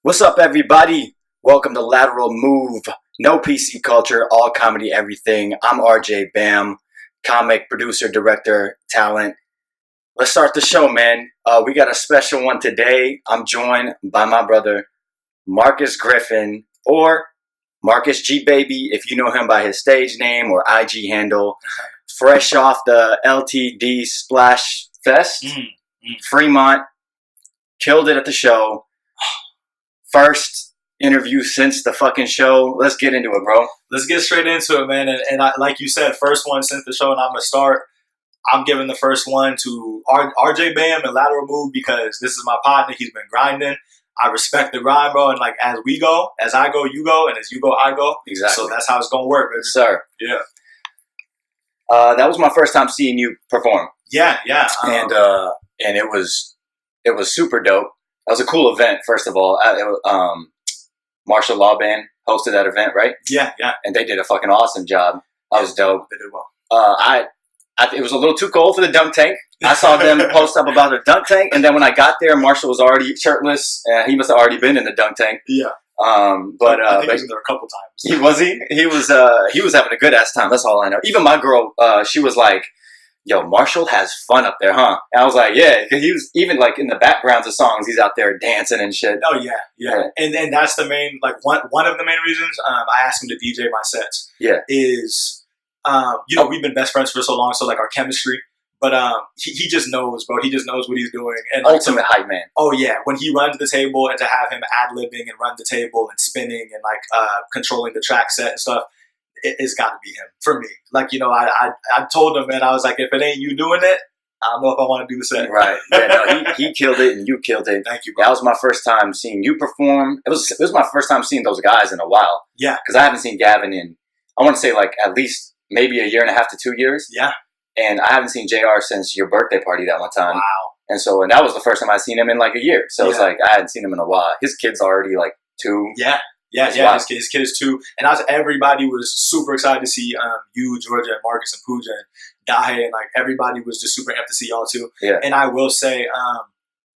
What's up, everybody? Welcome to Lateral Move. No PC culture, all comedy, everything. I'm RJ Bam, comic, producer, director, talent. Let's start the show, man. We got a special one today. I'm joined by my brother, Marcus Griffin, or Marcus G Baby, if you know him by his stage name or IG handle. Fresh off the LTD Splash Fest, Fremont, killed it at the show. First interview since the fucking show. Let's get into it, bro. Let's get straight into it, man. And like you said, first one since the show, and I'm going to start. I'm giving the first one to RJ Bam and Lateral Move because this is my partner. He's been grinding. I respect the grind, bro. And like as we go, as I go, you go. And as you go, I go. Exactly. So that's how it's going to work, baby. Sir. Yeah. That was my first time seeing you perform. Yeah. And it was super dope. That was a cool event, first of all. Martial Law Band hosted that event, right? Yeah. And they did a fucking awesome job. That was dope. They did well. It was a little too cold for the dunk tank. I saw them post up about the dunk tank, and then when I got there, Marshall was already shirtless. He must have already been in the dunk tank. Yeah. I think he was in there a couple times. He was having a good ass time. That's all I know. Even my girl, she was like, "Yo, Marshall has fun up there, huh?" And I was like, "Yeah," because he was even like in the backgrounds of songs, he's out there dancing and shit. Oh yeah. And that's the main one of the main reasons I asked him to DJ my sets. Yeah. Is we've been best friends for so long, so like our chemistry. But he just knows, bro. He just knows what he's doing. And ultimate hype man. Oh yeah, when he runs the table and to have him ad-libbing and run the table and spinning and controlling the track set and stuff, it's got to be him for me. I told him, man, I was like, if it ain't you doing it, I don't know if I want to do the set. Right. Yeah, no, he killed it and you killed it. Thank you, bro. That was my first time seeing you perform. It was my first time seeing those guys in a while. Yeah. Because I haven't seen Gavin in, I want to say like at least maybe a year and a half to 2 years. Yeah. And I haven't seen JR since your birthday party that one time. Wow. And that was the first time I'd seen him in like a year. So it's like I hadn't seen him in a while. His kid's already like 2. Yeah. His kid is 2, and everybody was super excited to see you, Georgia, and Marcus, and Pooja, and Dahe, and like everybody was just super happy to see y'all too. Yeah. And I will say,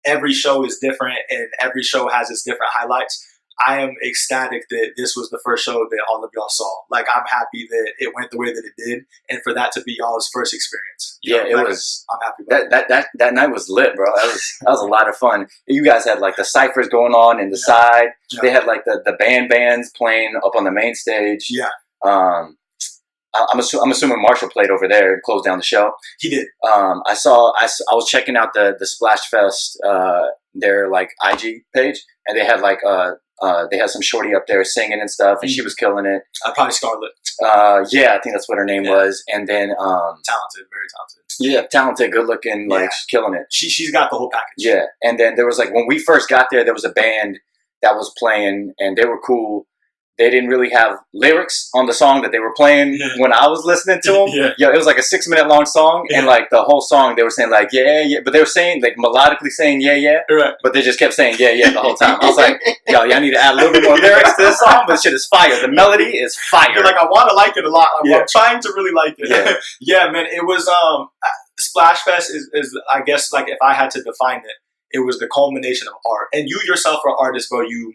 every show is different, and every show has its different highlights. I am ecstatic that this was the first show that all of y'all saw. Like, I'm happy that it went the way that it did, and for that to be y'all's first experience. It was. I'm happy about that night was lit, bro. That was a lot of fun. You guys had like the ciphers going on in the side. Yeah. They had like the bands playing up on the main stage. Yeah. I'm assuming Marshall played over there and closed down the show. He did. I was checking out the Splash Fest their like IG page, and they had like they had some shorty up there singing and stuff, and she was killing it. Probably Scarlett. Yeah, I think that's what her name was. And then talented, very talented. Yeah, talented, good looking, like she's killing it. She's got the whole package. Yeah, and then there was like when we first got there was a band that was playing, and they were cool. They didn't really have lyrics on the song that they were playing when I was listening to them. It was like a 6-minute long song, and like the whole song they were saying like yeah, but they were saying like melodically saying yeah, right. But they just kept saying yeah the whole time. I was like, yo, y'all need to add a little bit more lyrics to this song, but shit is fire. The melody is fire. Like I want to like it a lot. I'm trying to really like it. Yeah, man. It was Splash Fest is I guess like if I had to define it, it was the culmination of art. And you yourself are an artist, bro. You.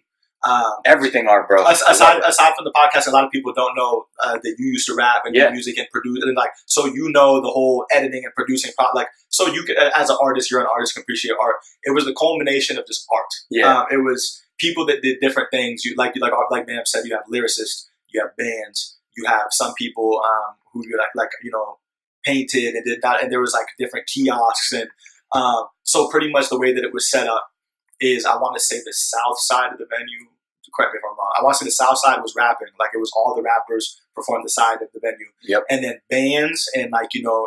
Everything art, bro. Aside from the podcast, a lot of people don't know that you used to rap and do music and produce, and like so you know the whole editing and producing. So you could, as an artist, you're an artist, can appreciate art. It was the culmination of just art. Yeah. It was people that did different things. You like Ma'am said, you have lyricists, you have bands, you have some people who you painted and did that, and there was like different kiosks and so pretty much the way that it was set up is I want to say the south side of the venue. Correct me if I'm wrong. I want to say the south side was rapping. Like it was all the rappers performed the side of the venue. Yep. And then bands and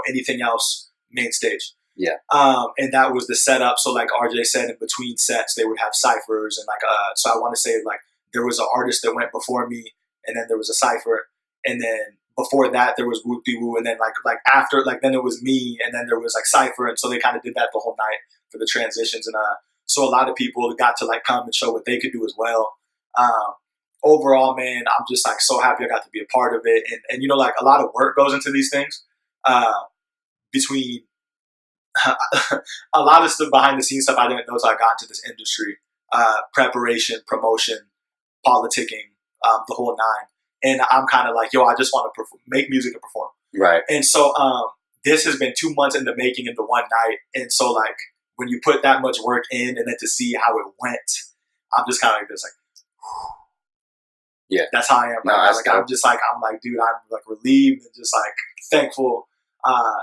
anything else main stage. Yeah. And that was the setup. So like RJ said, in between sets they would have ciphers and so I want to say like there was an artist that went before me, and then there was a cipher, and then before that there was Whoop De Woo, and then like after then it was me, and then there was like cipher, and so they kind of did that the whole night for the transitions, and so a lot of people got to like come and show what they could do as well. Overall, man, I'm just like so happy I got to be a part of it, and like a lot of work goes into these things. Between a lot of stuff behind the scenes stuff I didn't know until I got into this industry. preparation, promotion, politicking, the whole nine. And I'm kind of like, yo, I just want to make music and perform. Right. And so this has been 2 months in the making into one night. And so like when you put that much work in and then to see how it went, I'm just kind of like this, like, yeah, that's how I am. No, like I'm like, dude, I'm like relieved and just like thankful.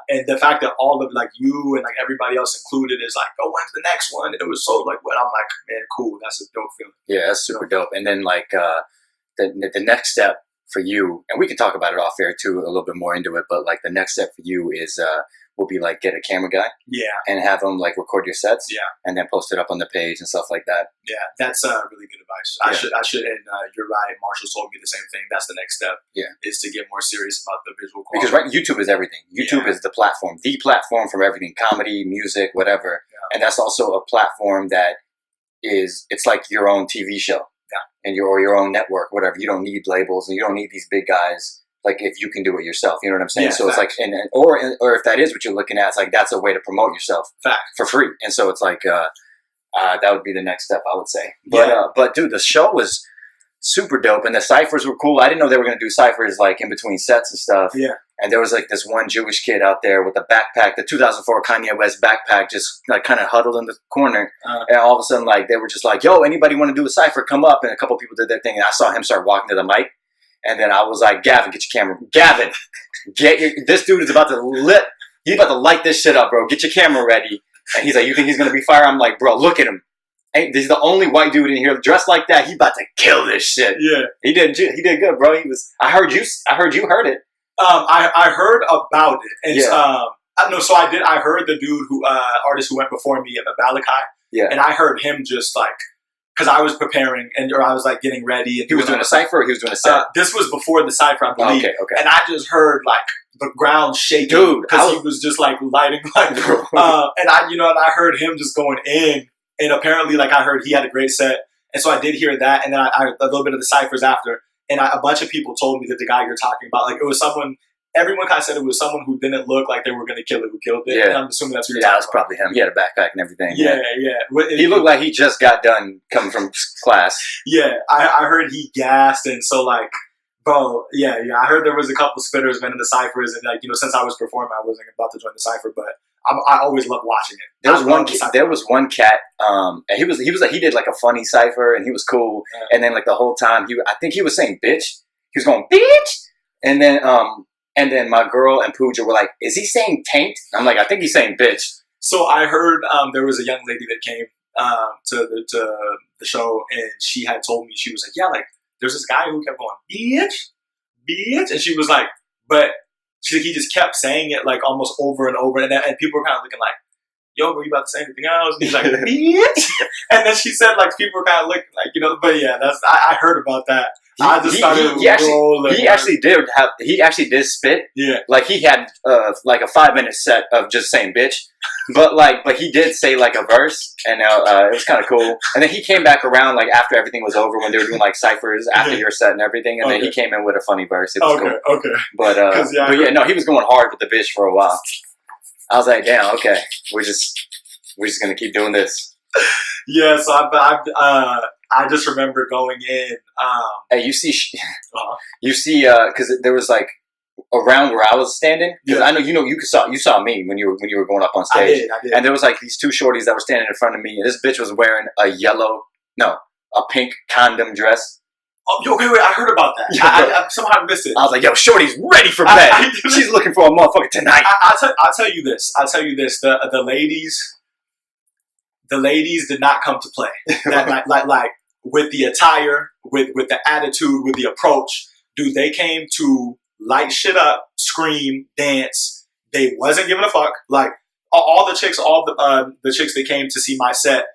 And the fact that all of like you and like everybody else included is like, oh, when's the next one? And it was so like, when I'm like, man, cool. That's a dope feeling. Yeah, that's super dope. And then like the next step for you, and we can talk about it off air too, a little bit more into it. But like the next step for you is will be like get a camera guy, and have him like record your sets, and then post it up on the page and stuff like that. Yeah, that's really good advice. I should, and you're right. Marshall told me the same thing. That's the next step. Is to get more serious about the visual quality. Because YouTube is everything. YouTube is the platform for everything, comedy, music, whatever. And that's also a platform that it's like your own TV show, and your own network, whatever. You don't need labels, and you don't need these big guys. Like if you can do it yourself, you know what I'm saying? So it's like, or if that is what you're looking at, it's like that's a way to promote yourself for free. And so it's like that would be the next step, I would say. But dude, the show was super dope, and the ciphers were cool. I didn't know they were gonna do ciphers like in between sets and stuff. Yeah. And there was like this one Jewish kid out there with a backpack, the 2004 Kanye West backpack, just like kind of huddled in the corner. And all of a sudden, like they were just like, "Yo, anybody want to do a cipher? Come up!" And a couple people did their thing, and I saw him start walking to the mic. And then I was like, Gavin, get your camera. Gavin, this dude is about to he's about to light this shit up, bro. Get your camera ready. And he's like, you think he's going to be fire? I'm like, bro, look at him. This is the only white dude in here dressed like that. He's about to kill this shit. Yeah. He did good, bro. I heard you heard it. I heard about it. And so I did. I heard the dude artist who went before me at Balakai. Yeah. And I heard him just like, because I was preparing or I was like getting ready. And he was doing a cipher or he was doing a set? This was before the cipher, I believe. Okay. And I just heard like the ground shaking. Dude. Because he was just like lighting like, and I heard him just going in. And apparently like I heard he had a great set. And so I did hear that. And then I a little bit of the ciphers after. And a bunch of people told me that the guy you're talking about, like it was someone, everyone kind of said it was someone who didn't look like they were going to kill it, who killed it. Yeah. And I'm assuming that's who you're talking that's about. probably him. He had a backpack and everything. Yeah. He looked like he just got done coming from class. Yeah, I heard he gassed, and so like, bro, yeah. I heard there was a couple spitters been in the ciphers, and like, since I was performing, I wasn't about to join the cipher, but I always loved watching it. There was one cat, and he was like, he did like a funny cipher, and he was cool, and then like the whole time I think he was saying bitch. He was going bitch, and then my girl and Pooja were like, is he saying taint? I'm like, I think he's saying bitch. So I heard there was a young lady that came to the show, and she had told me, she was like, yeah, like there's this guy who kept going bitch, and she was like, but he just kept saying it like almost over and over, and people were kind of looking like, yo, were you about to say anything else? And he's like, bitch, and then she said like people were kind of looking like, but yeah, I heard about that. I just started rolling. He actually did spit. Yeah. Like he had like a 5-minute set of just saying bitch. But he did say like a verse, and it was kind of cool. And then he came back around like after everything was over, when they were doing like ciphers after your set and everything, and then he came in with a funny verse. It was cool. Okay. But no, he was going hard with the bitch for a while. I was like, damn, okay, we're just gonna keep doing this. Yeah, so I just remember going in. Hey, you see, because there was like around where I was standing. Because I know you saw me when you were going up on stage. I did. And there was like these two shorties that were standing in front of me, and this bitch was wearing a pink condom dress. Oh, okay, wait, I heard about that. I somehow missed it. I was like, yo, shorty's ready for bed. She's looking for a motherfucker tonight. I'll tell you this. The ladies did not come to play that night. Like with the attire, with the attitude, with the approach. Dude, they came to light shit up, scream, dance. They wasn't giving a fuck. Like all the chicks that came to see my set.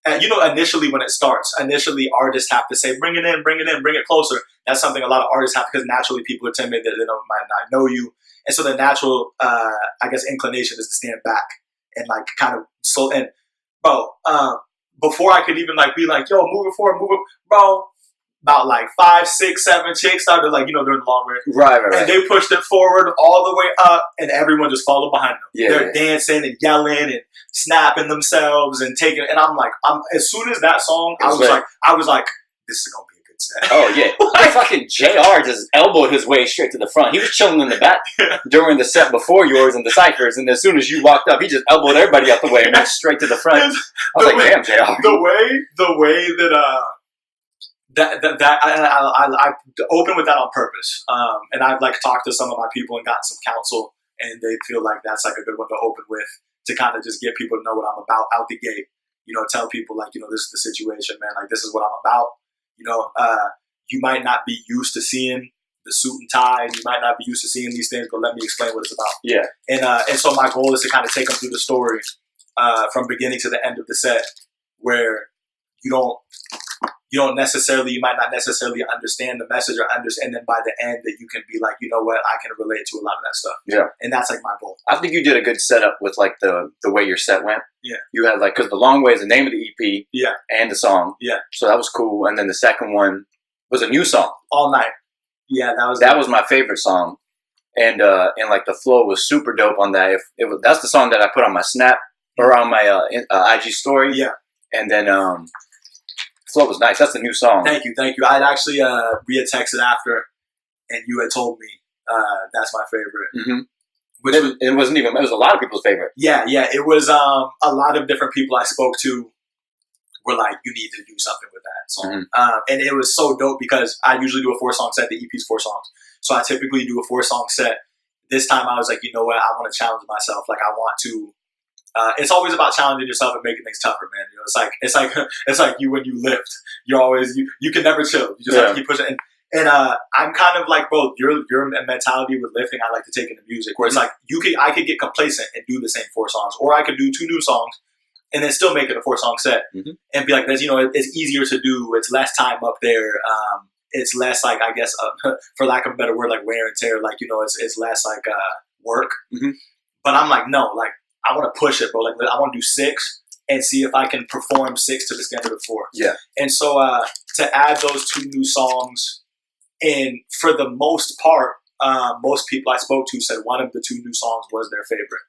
And initially when it starts, artists have to say, bring it in, bring it closer. That's something a lot of artists have, because naturally people are timid, that they might not know you. And so the natural, inclination is to stand back and like kind of slow. And bro, before I could even like be like, yo, move it forward, bro, about like 5, 6, 7 chicks started like, doing the long way. Right. And they pushed it forward all the way up, and everyone just followed behind them. Yeah, They're dancing and yelling and snapping themselves and taking. And I'm like, as soon as that song, I was like, this is gonna be a good set. Oh yeah, fucking JR just elbowed his way straight to the front. He was chilling in the back during the set before yours and the ciphers, and as soon as you walked up, he just elbowed everybody out the way and went straight to the front. I was like, damn, JR. The way that I open with that on purpose, and I've like talked to some of my people and gotten some counsel, and they feel like that's like a good one to open with to kind of just get people to know what I'm about out the gate. Tell people like, this is the situation, man. Like, this is what I'm about. You might not be used to seeing the suit and tie. You might not be used to seeing these things, but let me explain what it's about. Yeah. And so my goal is to kind of take them through the story from beginning to the end of the set, where you might not necessarily understand the message and then by the end that you can be like, you know what, I can relate to a lot of that stuff. Yeah. And that's like my goal. I think you did a good setup with like the way your set went. Yeah. You had like, because The Long Way is the name of the EP. Yeah. And the song. Yeah. So that was cool. And then the second one was a new song. All Night. Yeah, that was my favorite song. And like the flow was super dope on that. That's the song that I put on my Snap or on my IG story. Yeah. And then flow was nice. That's the new song. Thank you. I'd actually we had texted after, and you had told me that's my favorite. Mm-hmm. But it was a lot of people's favorite. Yeah. It was a lot of different people I spoke to were like, you need to do something with that song. Mm-hmm. And it was so dope because I usually do a 4-song set. The EP's 4 songs. So I typically do a 4-song set. This time I was like, you know what? I want to challenge myself. Like, I want to. It's always about challenging yourself and making things tougher, man. It's like you when you lift. You're always you can never chill. You just have to keep pushing. And I'm kind of like both. Your mentality with lifting, I like to take into music, where it's like I could get complacent and do the same 4 songs, or I could do 2 new songs and then still make it a 4-song set and be like, this. It's easier to do. It's less time up there. It's less like, I guess, for lack of a better word, like wear and tear. Like, it's less like work. Mm-hmm. But I'm like, no, like, I want to push it, bro. Like, I want to do 6 and see if I can perform 6 to the standard of 4. Yeah. And so to add those 2 new songs, and for the most part, most people I spoke to said one of the 2 new songs was their favorite.